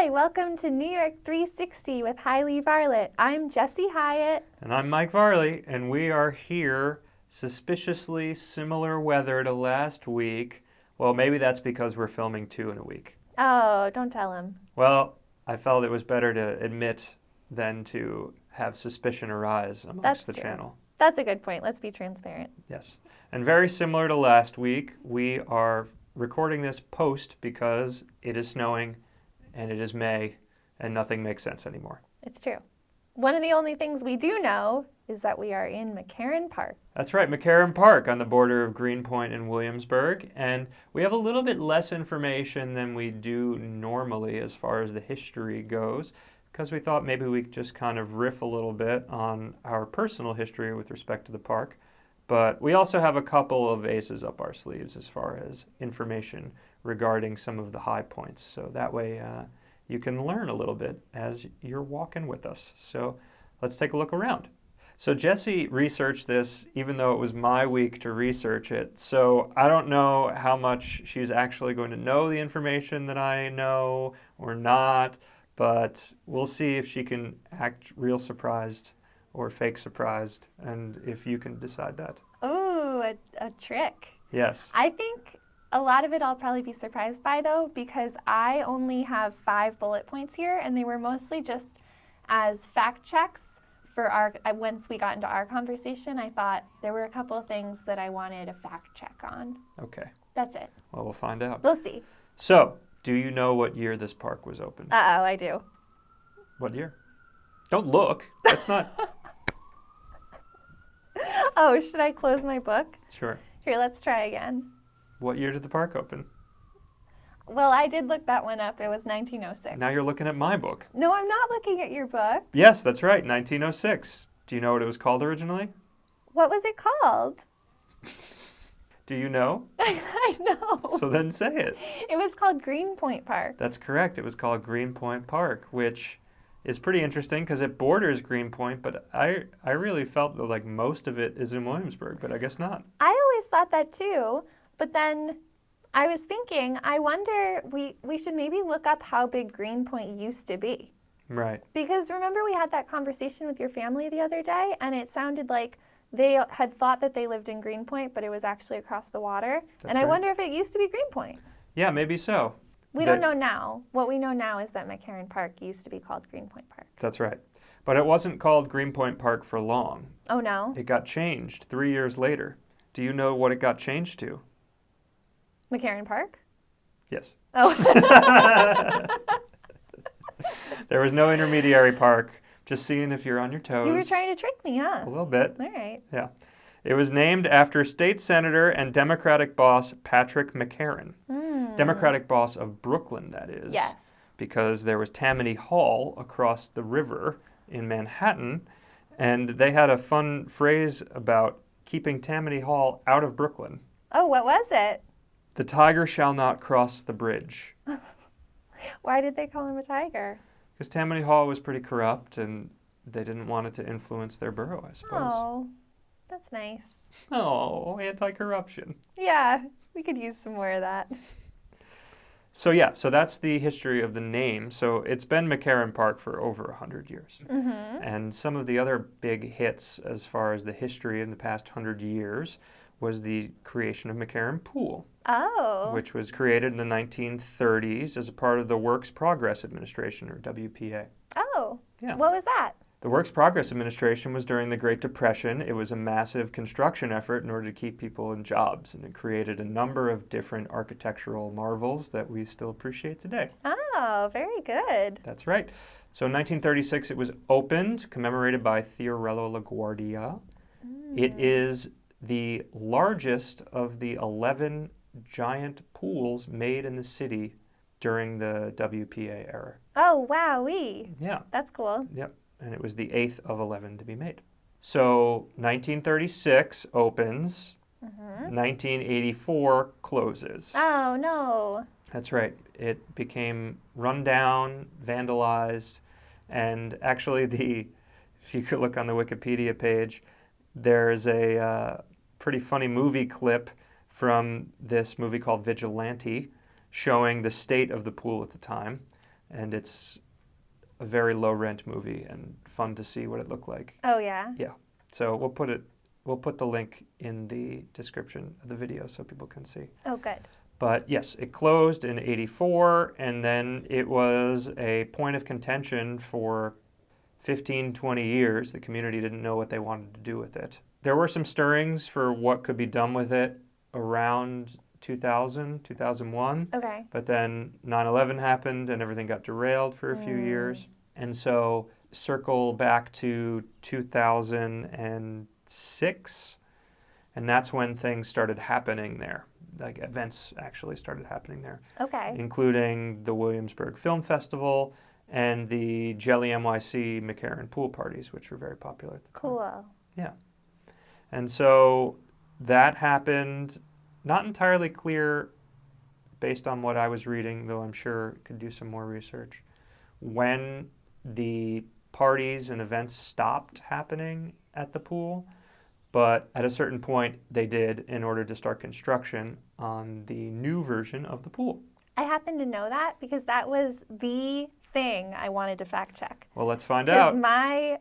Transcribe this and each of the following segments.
Hi, welcome to New York 360 with Highley Varlet. I'm Jessie Hyatt. And I'm Mike Varley, and we are here, suspiciously similar weather to last week. Well, maybe that's because we're filming 2 in a week. Oh, don't tell him. Well, I felt it was better to admit than to have suspicion arise amongst the channel. That's a good point. Let's be transparent. Yes. And very similar to last week, we are recording this post because it is snowing and it is May and nothing makes sense anymore. It's true. One of the only things we do know is that we are in McCarren Park. That's right, McCarren Park on the border of Greenpoint and Williamsburg. And we have a little bit less information than we do normally as far as the history goes, because we thought maybe we could just kind of riff a little bit on our personal history with respect to the park. But we also have a couple of aces up our sleeves as far as information regarding some of the high points. So that way you can learn a little bit as you're walking with us. So let's take a look around. So Jessie researched this even though it was my week to research it. So I don't know how much she's actually going to know the information that I know or not, but we'll see if she can act real surprised or fake surprised, and if you can decide that. Oh, a trick. Yes. I think a lot of it I'll probably be surprised by, though, because I only have 5 bullet points here, and they were mostly just as fact checks for once we got into our conversation. I thought there were a couple of things that I wanted a fact check on. Okay. That's it. Well, we'll find out. We'll see. So, do you know what year this park was opened? Uh-oh, I do. What year? Don't look. That's not... Oh, should I close my book? Sure. Here, let's try again. What year did the park open? Well, I did look that one up. It was 1906. Now you're looking at my book. No, I'm not looking at your book. Yes, that's right, 1906. Do you know what it was called originally? What was it called? Do you know? I know. So then say it. It was called Greenpoint Park. That's correct. It was called Greenpoint Park, which is pretty interesting because it borders Greenpoint, but I really felt that like most of it is in Williamsburg, but I guess not. I always thought that too, but then I was thinking, I wonder, we should maybe look up how big Greenpoint used to be. Right. Because remember we had that conversation with your family the other day, and it sounded like they had thought that they lived in Greenpoint, but it was actually across the water. That's and I right. wonder if it used to be Greenpoint. Yeah, maybe so. We don't know now. What we know now is that McCarren Park used to be called Greenpoint Park. That's right. But it wasn't called Greenpoint Park for long. Oh, no? It got changed 3 years later. Do you know what it got changed to? McCarren Park? Yes. Oh. There was no intermediary park. Just seeing if you're on your toes. You were trying to trick me, huh? A little bit. All right. Yeah. It was named after state senator and Democratic boss Patrick McCarren. Democratic boss of Brooklyn, that is. Yes. Because there was Tammany Hall across the river in Manhattan, and they had a fun phrase about keeping Tammany Hall out of Brooklyn. Oh, what was it? The tiger shall not cross the bridge. Why did they call him a tiger? Because Tammany Hall was pretty corrupt, and they didn't want it to influence their borough, I suppose. Oh, that's nice. Oh, anti-corruption. Yeah, we could use some more of that. So yeah, so that's the history of the name. So it's been McCarren Park for over 100 years. Mm-hmm. And some of the other big hits as far as the history in the past 100 years was the creation of McCarren Pool, Oh. which was created in the 1930s as a part of the Works Progress Administration, or WPA. Oh. Yeah. What was that? The Works Progress Administration was during the Great Depression. It was a massive construction effort in order to keep people in jobs, and it created a number of different architectural marvels that we still appreciate today. Oh, very good. That's right. So in 1936 it was opened, commemorated by Fiorello LaGuardia. It is the largest of the 11 giant pools made in the city during the WPA era. Oh, wowee. Yeah. That's cool. Yep. And it was the 8th of 11 to be made. So 1936 opens, 1984 closes. Oh, no. That's right. It became run down, vandalized, and actually if you could look on the Wikipedia page, there's a pretty funny movie clip from this movie called Vigilante showing the state of the pool at the time. and it's a very low rent movie and fun to see what it looked like. Oh, yeah? Yeah. So we'll put the link in the description of the video so people can see. Oh, good. But yes, it closed in '84, and then it was a point of contention for 15, 20 years. The community didn't know what they wanted to do with it. There were some stirrings for what could be done with it around 2000, 2001. Okay. But then 9/11 happened and everything got derailed for a few years. And so circle back to 2006, and that's when things started happening there. Like events actually started happening there. Okay. Including the Williamsburg Film Festival and the Jelly NYC McCarren pool parties, which were very popular at the time. Cool. Yeah. And so that happened, not entirely clear based on what I was reading, though I'm sure could do some more research, when the parties and events stopped happening at the pool. But at a certain point, they did in order to start construction on the new version of the pool. I happen to know that because that was the thing I wanted to fact check. Well, let's find out. Because my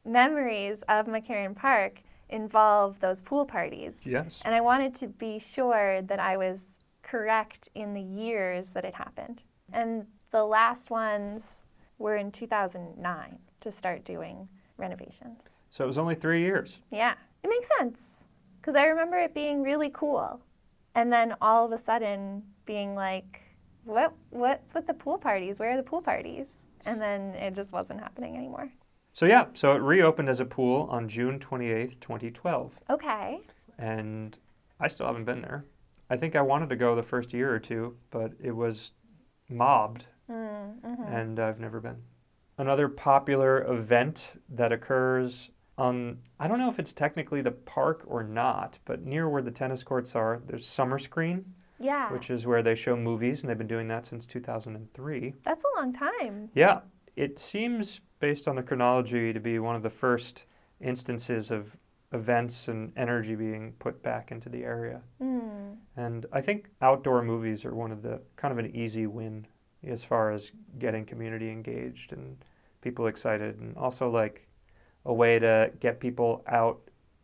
memories of McCarren Park involve those pool parties. Yes. And I wanted to be sure that I was correct in the years that it happened. And the last ones were in 2009 to start doing renovations. So it was only 3 years. Yeah. It makes sense because I remember it being really cool, and then all of a sudden being like, what's with the pool parties? Where are the pool parties? And then it just wasn't happening anymore. So yeah, so it reopened as a pool on June 28th, 2012. Okay. And I still haven't been there. I think I wanted to go the first year or two, but it was mobbed, and I've never been. Another popular event that occurs on, I don't know if it's technically the park or not, but near where the tennis courts are, there's Summer Screen, Yeah. which is where they show movies, and they've been doing that since 2003. That's a long time. Yeah, it seems, based on the chronology, to be one of the first instances of events and energy being put back into the area. And I think outdoor movies are one of the, kind of an easy win as far as getting community engaged and people excited, and also like a way to get people out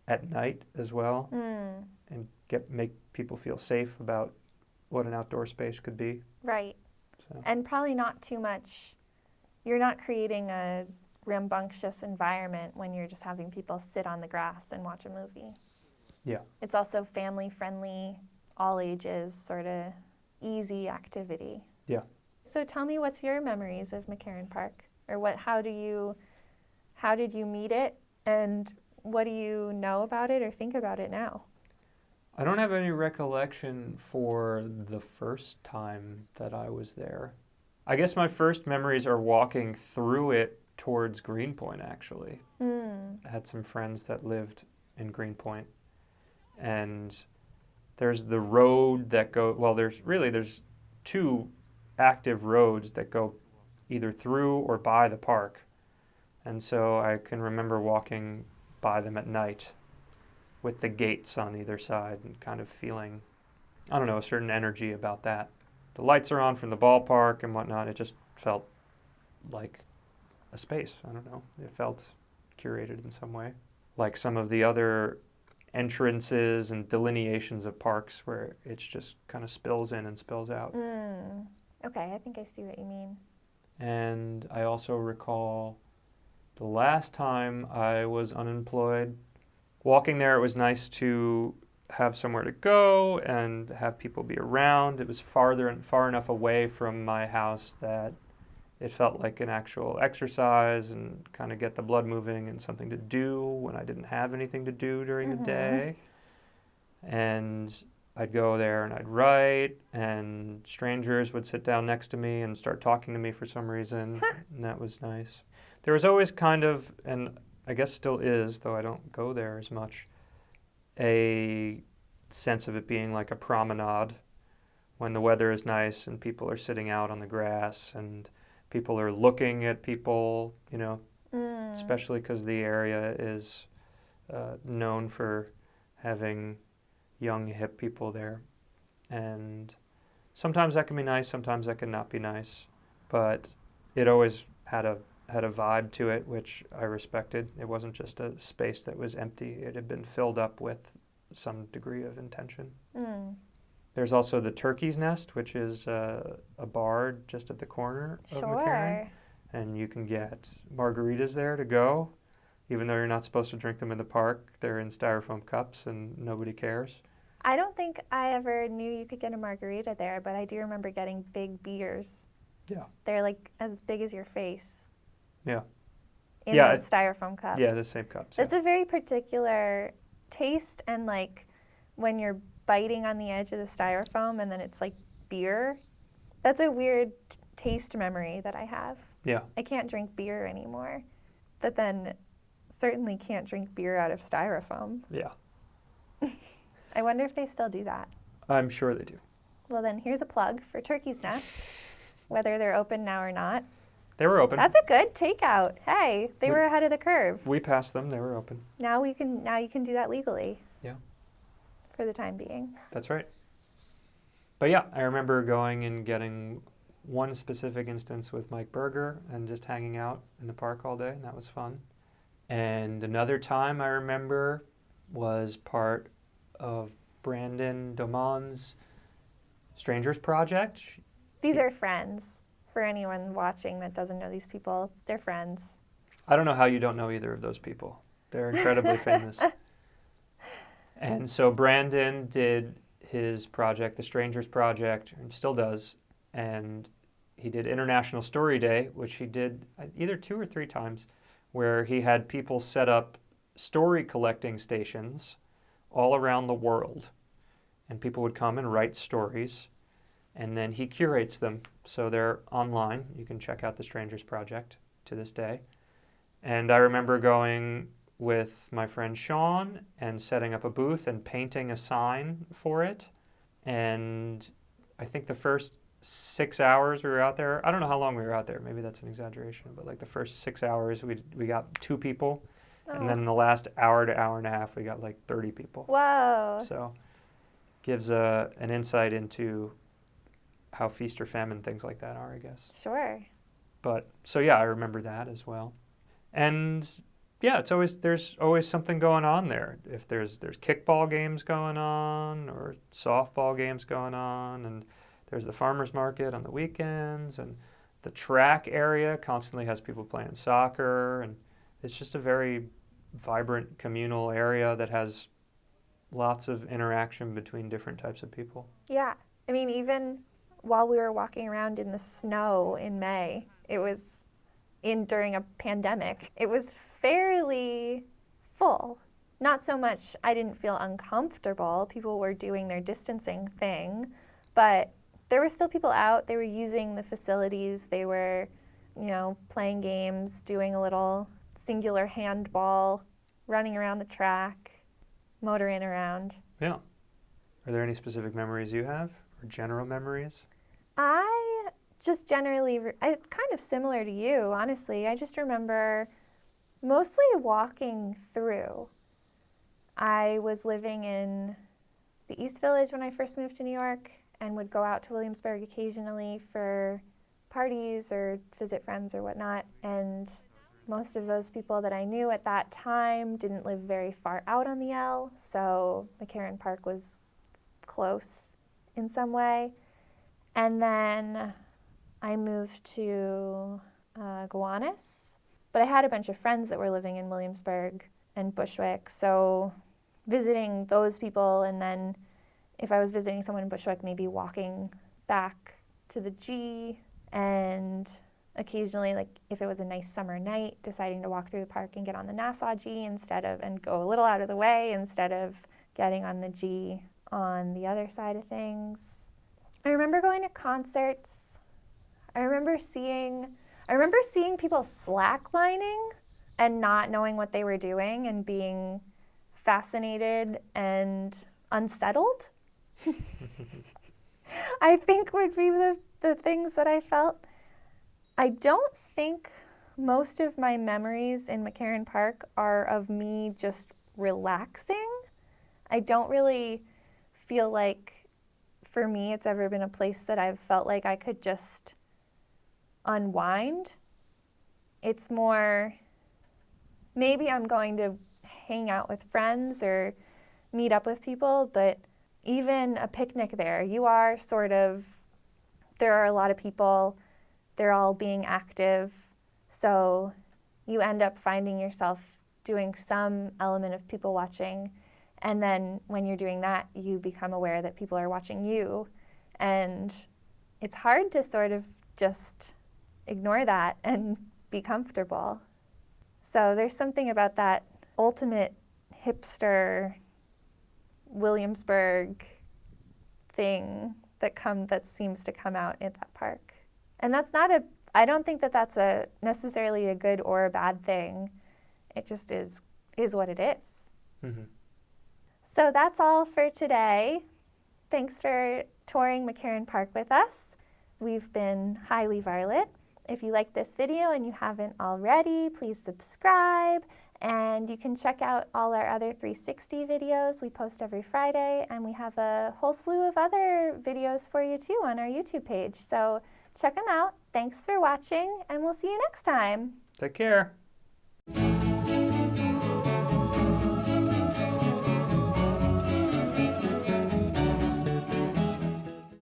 at night as well, and make people feel safe about what an outdoor space could be. Right. So. And probably not too much, you're not creating a rambunctious environment when you're just having people sit on the grass and watch a movie. Yeah. It's also family friendly, all ages, sort of easy activity. Yeah. So tell me, what's your memories of McCarren Park? Or how did you meet it, and what do you know about it or think about it now? I don't have any recollection for the first time that I was there. I guess my first memories are walking through it towards Greenpoint, actually. I had some friends that lived in Greenpoint, and there's the road that there's two active roads that go either through or by the park. And so I can remember walking by them at night with the gates on either side and kind of feeling, I don't know, a certain energy about that. The lights are on from the ballpark and whatnot. It just felt like a space. I don't know. It felt curated in some way. Like some of the other entrances and delineations of parks where it just kind of spills in and spills out. Okay, I think I see what you mean. And I also recall the last time I was unemployed, walking there, it was nice to have somewhere to go and have people be around. It was far enough away from my house that it felt like an actual exercise and kind of get the blood moving and something to do when I didn't have anything to do during the day. And I'd go there and I'd write, and strangers would sit down next to me and start talking to me for some reason, and that was nice. There was always kind of, and I guess still is, though I don't go there as much, a sense of it being like a promenade when the weather is nice and people are sitting out on the grass and people are looking at people, you know, especially because the area is known for having young, hip people there. And sometimes that can be nice, sometimes that can not be nice. But it always had a vibe to it, which I respected. It wasn't just a space that was empty. It had been filled up with some degree of intention. There's also the Turkey's Nest, which is a bar just at the corner of McCarren. And you can get margaritas there to go. Even though you're not supposed to drink them in the park, they're in styrofoam cups and nobody cares. I don't think I ever knew you could get a margarita there, but I do remember getting big beers. Yeah. They're like as big as your face. Yeah. In those styrofoam cups. Yeah, the same cups. It's a very particular taste, and like when you're biting on the edge of the styrofoam and then it's like beer, that's a weird taste memory that I have. Yeah. I can't drink beer anymore, but then certainly can't drink beer out of styrofoam. Yeah. I wonder if they still do that. I'm sure they do. Well, then here's a plug for Turkey's Nest, whether they're open now or not. They were open. That's a good takeout. Hey, they were ahead of the curve. We passed them. They were open. Now you can do that legally. Yeah. For the time being. That's right. But yeah, I remember going and getting one specific instance with Mike Berger and just hanging out in the park all day, and that was fun. And another time I remember was part of Brandon Domon's Strangers Project. These are friends. For anyone watching that doesn't know these people, they're friends. I don't know how you don't know either of those people. They're incredibly famous. And so Brandon did his project, the Strangers Project, and still does. And he did International Story Day, which he did either 2 or 3 times, where he had people set up story collecting stations all around the world. And people would come and write stories. And then he curates them, so they're online. You can check out the Strangers Project to this day. And I remember going with my friend Sean and setting up a booth and painting a sign for it. And I think the first 6 hours we were out there, I don't know how long we were out there, maybe that's an exaggeration, but like the first 6 hours we got 2 people. And then in the last hour to hour and a half, we got like 30 people. Whoa. So gives an insight into how feast or famine things like that are, I guess. Sure. But so yeah, I remember that as well. And yeah, there's always something going on there. If there's kickball games going on or softball games going on, and there's the farmers market on the weekends, and the track area constantly has people playing soccer, and it's just a very vibrant communal area that has lots of interaction between different types of people. Yeah. I mean, even while we were walking around in the snow in May, it was during a pandemic, it was fairly full. Not so much, I didn't feel uncomfortable. People were doing their distancing thing, but there were still people out. They were using the facilities. They were, playing games, doing a little singular handball, running around the track, motoring around. Yeah. Are there any specific memories you have, or general memories? I just generally, kind of similar to you, honestly. I just remember mostly walking through. I was living in the East Village when I first moved to New York and would go out to Williamsburg occasionally for parties or visit friends or whatnot. And most of those people that I knew at that time didn't live very far out on the L, so McCarren Park was close in some way. And then I moved to Gowanus, but I had a bunch of friends that were living in Williamsburg and Bushwick, so visiting those people, and then if I was visiting someone in Bushwick, maybe walking back to the G, and occasionally, like if it was a nice summer night, deciding to walk through the park and get on the Nassau G and go a little out of the way instead of getting on the G on the other side of things. I remember going to concerts. I remember seeing people slacklining and not knowing what they were doing and being fascinated and unsettled. I think would be the things that I felt. I don't think most of my memories in McCarren Park are of me just relaxing. I don't really feel like, for me, it's ever been a place that I've felt like I could just unwind. It's more, maybe I'm going to hang out with friends or meet up with people, but even a picnic there, you are sort of, there are a lot of people, they're all being active, so you end up finding yourself doing some element of people watching, and then when you're doing that, you become aware that people are watching you, and it's hard to sort of just ignore that and be comfortable. So there's something about that ultimate hipster Williamsburg thing that seems to come out in that park. And that's not I don't think that that's necessarily a good or a bad thing. It just is what it is. Mm-hmm. So that's all for today. Thanks for touring McCarren Park with us. We've been Highley Varlet. If you like this video and you haven't already, please subscribe. And you can check out all our other 360 videos. We post every Friday, and we have a whole slew of other videos for you too on our YouTube page. So check them out. Thanks for watching, and we'll see you next time. Take care.